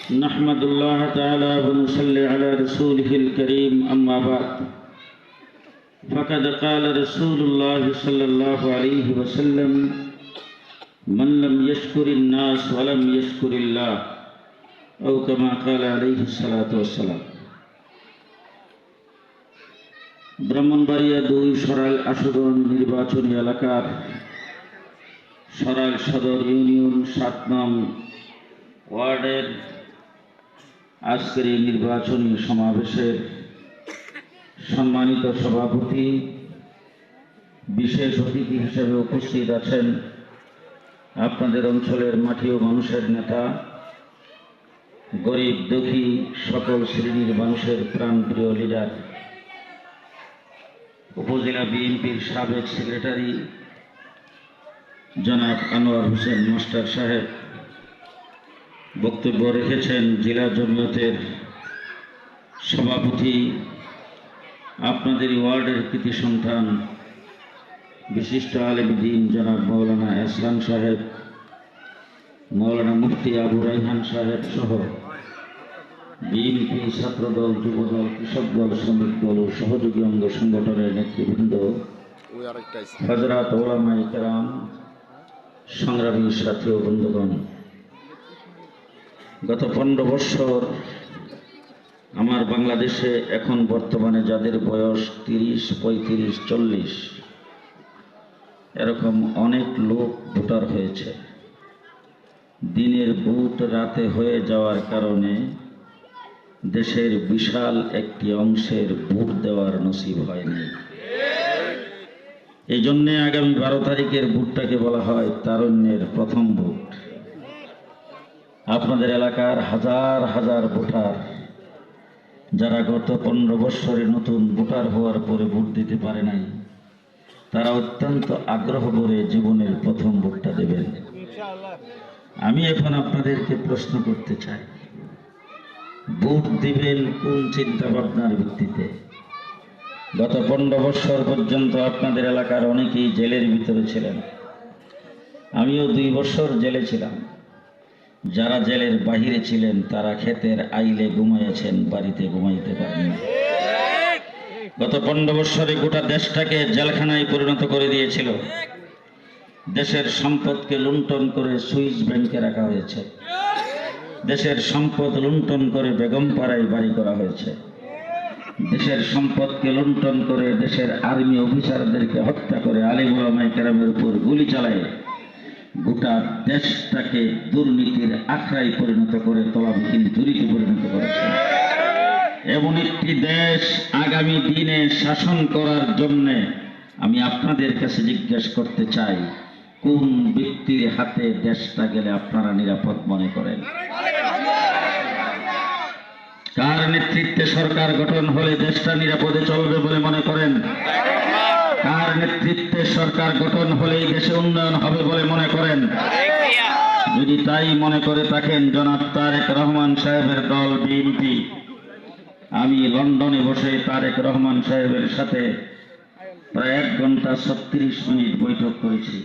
نحمد الله تعالى ونصلي على رسوله الكريم أما بعد فقد قال رسول الله صلى الله عليه وسلم من لم يشكر الناس ولم يشكر الله أو كما قال عليه الصلاة والسلام ব্রাহ্মণবাড়িয়া 2 সরাইল আসন নির্বাচনী এলাকার সরাইল সদর ইউনিয়ন 7 নং ওয়ার্ডের আজকের এই নির্বাচনী সমাবেশের সম্মানিত সভাপতি, বিশেষ অতিথি হিসেবে উপস্থিত আছেন আপনাদের অঞ্চলের মাটি ও মানুষের নেতা, গরিব দুঃখী সকল শ্রেণীর মানুষের প্রাণপ্রিয় লিডার, উপজেলা বিএনপির সাবেক সেক্রেটারি জনাব আনোয়ার হোসেন মাস্টার সাহেব বক্তব্য রেখেছেন, জেলা জমিয়তের সভাপতি, আপনাদের ওয়ার্ডের কৃতি সন্তান বিশিষ্ট আলেম দ্বীন জনাব মৌলানা এহসান সাহেব, মৌলানা মুফতি আবু রাইহান সাহেব সহ বিএনপি, ছাত্রদল, যুবদল, কৃষক দল, শ্রমিক দল ও সহযোগী অঙ্গ সংগঠনের নেতৃবৃন্দ, হযরত উলামায়ে কেরাম, সংগ্রামী সাথী ও বন্ধুগণ, গত 15 বছর আমার বাংলাদেশে এখন বর্তমানে যাদের বয়স 30, 35, 40 এরকম অনেক লোক ভোটার হয়েছে। দিনের ভোট রাতে হয়ে যাওয়ার কারণে দেশের বিশাল একটি অংশের ভোট দেওয়ার নসিব হয়নি। এই জন্যে আগামী 12 তারিখের ভোটটাকে বলা হয় তারুণ্যের প্রথম ভোট। আপনাদের এলাকার হাজার হাজার ভোটার যারা গত 15 বছরে নতুন ভোটার হওয়ার পরে ভোট দিতে পারে নাই, তারা অত্যন্ত আগ্রহ করে জীবনের প্রথম ভোটটা দেবেন। আমি এখন আপনাদেরকে প্রশ্ন করতে চাই, ভোট দিবেন কোন চিন্তা ভাবনার ভিত্তিতে? গত 15 বছর পর্যন্ত আপনাদের এলাকার অনেকেই জেলের ভিতরে ছিলেন, আমিও 2 বছর জেলে ছিলাম। যারা জেলের বাহিরে ছিলেন তারা ক্ষেতের আইলে ঘুমাইয়েছেন, বাড়িতে ঘুমাইতে পারেননি। গত 15 বছরে গোটা দেশটাকে জেলখানায় পরিণত করে দিয়েছিল। দেশের সম্পদকে লুণ্ঠন করে সুইস ব্যাংকে রাখা হয়েছে, দেশের সম্পদ লুণ্ঠন করে বেগমপাড়ায় বাড়ি করা হয়েছে, দেশের সম্পদকে লুণ্ঠন করে দেশের আর্মি অফিসারদেরকে হত্যা করে আলেম ওলামায়ে কেরামের উপর গুলি চালায় গোটা দেশটাকে দুর্নীতির আখড়ায় পরিণত করে তলাবিহীন ঝুড়িতে পরিণত করেছে। এমন একটি দেশ আগামী দিনে শাসন করার জন্য আমি আপনাদের কাছে জিজ্ঞেস করতে চাই, কোন ব্যক্তির হাতে দেশটা গেলে আপনারা নিরাপদ মনে করেন? কার নেতৃত্বে সরকার গঠন হলে দেশটা নিরাপদে চলবে বলে মনে করেন? কার নেতৃত্বে সরকার গঠন হলে দেশে উন্নয়ন হবে বলে মনে করেন? যদি তাই মনে করে থাকেন, জনাব তারেক রহমান সাহেবের দল বিএনপি, আমি লন্ডনে বসে তারেক রহমান সাহেবের সাথে প্রায় 1 ঘন্টা 36 মিনিট বৈঠক করেছি।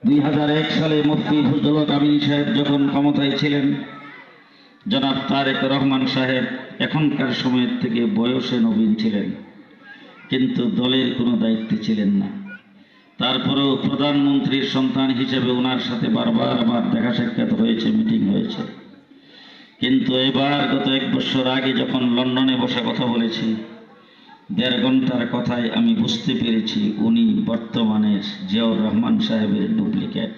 2001 সালে মুফতি ফজলুল হক আমিনী সাহেব যখন ক্ষমতায় ছিলেন, জনাব তারেক রহমান সাহেব এখনকার সময়ের থেকে বয়সে নবীন ছিলেন, কিন্তু দলের কোনো দায়িত্বে ছিলেন না। তারপরেও প্রধানমন্ত্রীর সন্তান হিসেবে ওনার সাথে বারবার আমার দেখা সাক্ষাৎ হয়েছে, মিটিং হয়েছে। কিন্তু এবার গত 1 বছর আগে যখন লন্ডনে বসে কথা বলেছি, 1.5 ঘন্টার কথায় আমি বুঝতে পেরেছি উনি বর্তমানে জিয়াউর রহমান সাহেবের ডুপ্লিকেট।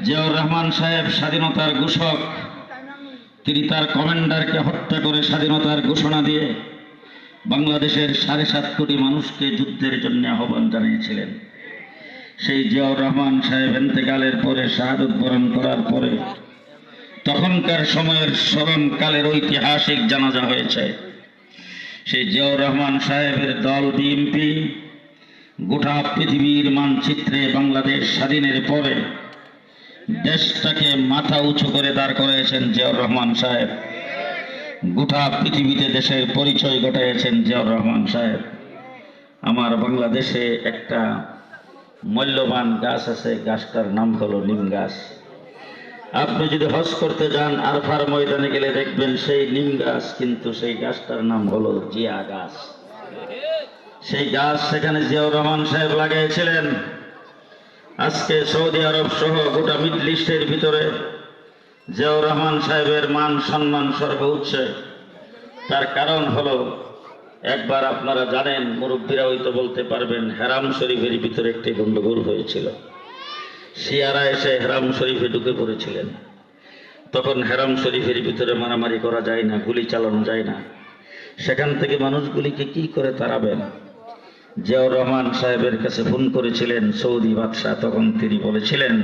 জিয়াউর রহমান সাহেব স্বাধীনতার ঘোষক, তিনি তার কমান্ডারকে হত্যা করে স্বাধীনতার ঘোষণা দিয়ে বাংলাদেশের 7.5 কোটি মানুষকে যুদ্ধের জন্য আহ্বান জানিয়েছিলেন। সেই জিয়াউর রহমান সাহেব ইন্তেকালের পরে, শাহাদত বরণ করার পরে তখনকার সময়ের স্মরণকালের ঐতিহাসিক জানাজা হয়েছে। সেই জিয়াউর রহমান সাহেবের দল বিএনপি গোটা পৃথিবীর মানচিত্রে বাংলাদেশ স্বাধীনের পরে দেশটাকে মাথা উঁচু করে দাঁড় করিয়েছেন জিয়াউর রহমান সাহেব। গোটা পৃথিবীতে দেশের পরিচয় ঘটাইয়েছেন জিয়াউর রহমান সাহেব। আমার বাংলাদেশে একটা মূল্যবান গাছ আছে, গাছটার নাম হলো নিম গাছ। আপনি যদি হজ করতে যান আরফার ময়দানে গেলে দেখবেন সেই নিম গাছ, কিন্তু সেই গাছটার নাম হলো জিয়া গাছ। সেই গাছ সেখানে জিয়াউর রহমান সাহেব লাগিয়েছিলেন। আজকে সৌদি আরব সহ গোটা মিডল ইস্টের ভিতরে জিয়াউর রহমান সাহেবের মান সম্মান সর্বোচ্চে। তার কারণ হলো, একবার আপনারা জানেন, মুরব্বীরা হয়তো বলতে পারবেন, হেরাম শরীফের ভিতরে একটি গন্ডগোল হয়েছিল। শিয়ারা এসে হেরাম শরীফে ঢুকে পড়েছিলেন। তখন হেরাম শরীফের ভিতরে মারামারি করা যায় না, গুলি চালানো যায় না। সেখান থেকে মানুষগুলিকে কি করে তাড়াবেন? জিয়াউর রহমান সাহেবের কাছে ফোন করেছিলেন সৌদি বাদশাহ। তখন তিনি বলেছিলেন,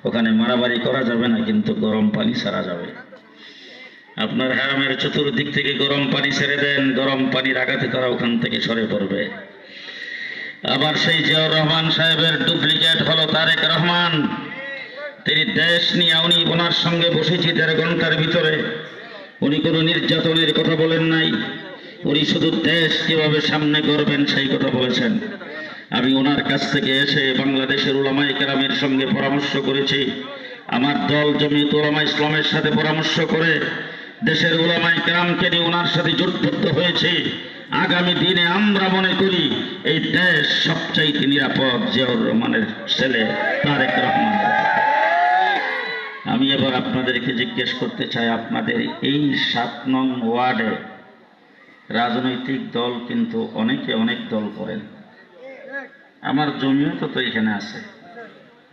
ওখানে মারামারি করা যাবে না, কিন্তু গরম পানি ছাড়া যাবে। আপনার হারামের চতুর্দিক থেকে গরম পানি ছেড়ে দেন, গরম পানির আঘাতে তারা ওখান থেকে সরে পড়বে। আবার সেই জিয়াউর রহমান সাহেবের ডুপ্লিকেট হলো তারেক রহমান। তিনি দেশ নিয়ে উনি ওনার সঙ্গে বসেছি 1.5 ঘন্টার ভিতরে। উনি কোনো নির্যাতনের কথা বলেন নাই, উনি শুধু দেশ কিভাবে সামনে করবেন সেই কথা বলেছেন। আমি ওনার কাছ থেকে এসে বাংলাদেশের উলামায়ে কেরামের সঙ্গে পরামর্শ করেছি। আমার দল জমিয়ত উলামা ইসলামের সাথে পরামর্শ করে দেশের উলামায়ে কেরামকে নিয়ে ওনার সাথে জোটবদ্ধ হয়েছে। আগামী দিনে আমরা মনে করি এই দেশ সবচাইতে নিরাপদ জিয়াউর রহমানের ছেলে তারেক রহমানের। আমি এবার আপনাদেরকে জিজ্ঞেস করতে চাই, আপনাদের এই 7 নং ওয়ার্ডে রাজনৈতিক দল কিন্তু অনেকে অনেক দল করেন। আমার জমিয়ত তো এখানে আছে,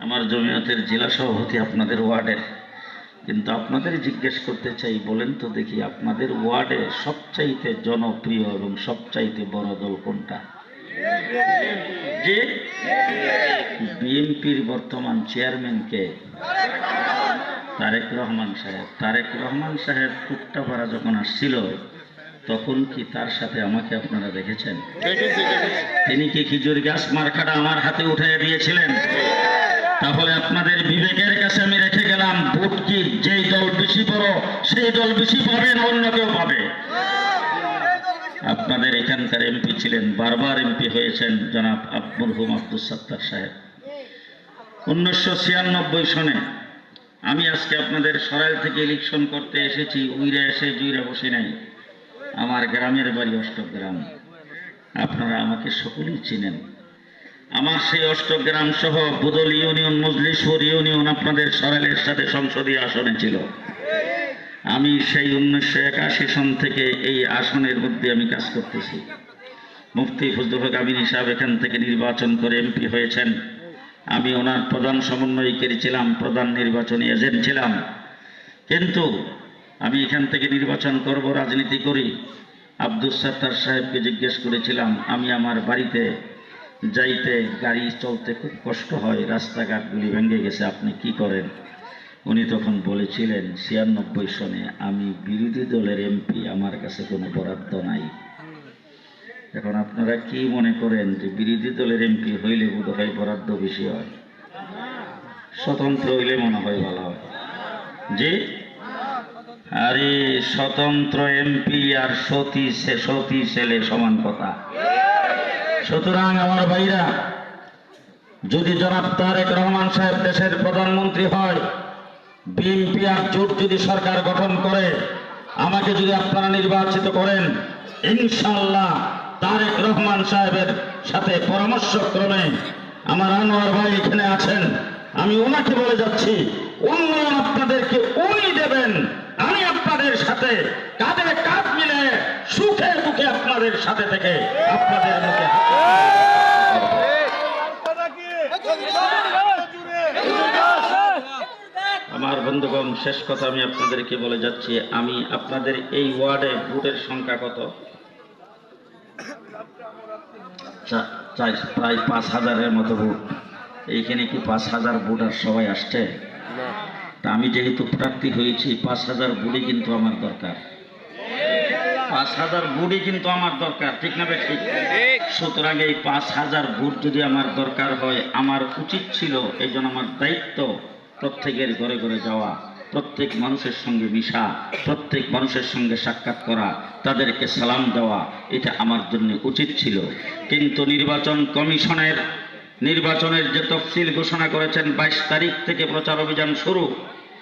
আমার জমিয়তের জেলা সভাপতি আপনাদের ওয়ার্ডের। কিন্তু আপনাদের জিজ্ঞেস করতে চাই, বলেন তো দেখি, আপনাদের ওয়ার্ডে সবচাইতে জনপ্রিয় এবং সবচাইতে বড় দল কোনটা? যে বিএনপির বর্তমান চেয়ারম্যান কে? তারেক রহমান সাহেব। তারেক রহমান সাহেব টুকটাপাড়া যখন আসছিল, তখন কি তার সাথে আমাকে আপনারা দেখেছেন? তিনি কি খেজুর গাছ মার্কাটা আমার হাতে উঠে দিয়েছিলেন? তাহলে আপনাদের বিবেকের কাছে আমি রেখে গেলাম, ভোট কি যেই দল বেশি বড় সেই দল বেশি পাবে না অন্য কেউ পাবে? আপনাদের এখানকার এমপি ছিলেন, বারবার এমপি হয়েছেন জনাব মরহুম আব্দুস সাত্তার সাহেব। 1996 সনে আমি আজকে আপনাদের সরাইল থেকে ইলেকশন করতে এসেছি, উইরা এসে জুইরা বসে নাই। আমার গ্রামের বাড়ি অষ্টগ্রাম, আপনারা আমাকে সকলেই চিনেন। আমার সেই অষ্টগ্রাম সহ বুদল ইউনিয়ন, মজলিশপুর ইউনিয়ন আপনাদের সরাইলের সাথে সংসদীয় আসনে ছিল। আমি সেই 1981 সন থেকে এই আসনের মধ্যে আমি কাজ করতেছি। মুফতি ফজলুল হক আমিনী সাহেব এখান থেকে নির্বাচন করে এমপি হয়েছেন। আমি ওনার প্রধান সমন্বয়কারী ছিলাম, প্রধান নির্বাচনী এজেন্ট ছিলাম। কিন্তু আমি এখান থেকে নির্বাচন করব, রাজনীতি করি। আব্দুস সাত্তার সাহেবকে জিজ্ঞেস করেছিলাম, আমি আমার বাড়িতে যাইতে গাড়ি চলতে খুব কষ্ট হয়, রাস্তাঘাটগুলি ভেঙে গেছে, আপনি কি করেন? উনি তখন বলেছিলেন, 96 সনে আমি বিরোধী দলের এমপি, আমার কাছে কোনো বরাদ্দ নাই। এখন আপনারা কি মনে করেন যে বিরোধী দলের এমপি হইলে বোধ হয় বরাদ্দ বেশি হয়? স্বতন্ত্র হইলে মনে হয় ভালো হয়। যে আরে স্বতন্ত্র এমপি আর সতী ছেলে সমান কথা। সুতরাং আমার ভাইরা, যদি জনাব তারেক রহমান সাহেব দেশের প্রধানমন্ত্রী হয়, বিএনপি আর জোট যদি সরকার গঠন করে, আমাকে যদি আপনারা নির্বাচিত করেন, ইনশাআল্লাহ তারেক রহমান সাহেবের সাথে পরামর্শক্রমে আমার আনোয়ার ভাই এখানে আছেন, আমি ওনাকে বলে যাচ্ছি, উন্নয়ন আপনাদেরকে উনি দেবেন। আমি আপনাদের সাথে কাঁধে কাঁধ মিলে সুখে দুঃখে আপনাদের সাথে থেকে আপনাদের মুখে আমার বন্ধুগণ, শেষ কথা আমি আপনাদেরকে বলে যাচ্ছি, আমি আপনাদের এই ওয়ার্ডে ভোটের সংখ্যা কত? প্রায় 5000-এর মতো ভোট। এইখানে কি 5000 ভোটার সবাই আসছে? তা আমি যেহেতু প্রার্থী হয়েছি, 5000 ভোটই কিন্তু আমার দরকার। 5000 ভোটই কিন্তু আমার দরকার, ঠিক না ঠিক? সুতরাং এই 5000 ভোট যদি আমার দরকার হয়, আমার উচিত ছিল, এই জন্য আমার দায়িত্ব, প্রত্যেকের ঘরে ঘরে যাওয়া, প্রত্যেক মানুষের সঙ্গে মিশা, প্রত্যেক মানুষের সঙ্গে সাক্ষাৎ করা, তাদেরকে সালাম দেওয়া, এটা আমার জন্য উচিত ছিল। কিন্তু নির্বাচন কমিশনের নির্বাচনের যে তফসিল ঘোষণা করেছেন, 22 তারিখ থেকে প্রচার অভিযান শুরু,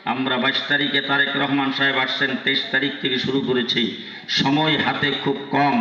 আমরা 22 তারিখে তারেক রহমান সাহেব আসছেন, 23 তারিখ থেকে শুরু করেছি, সময় হাতে খুব কম।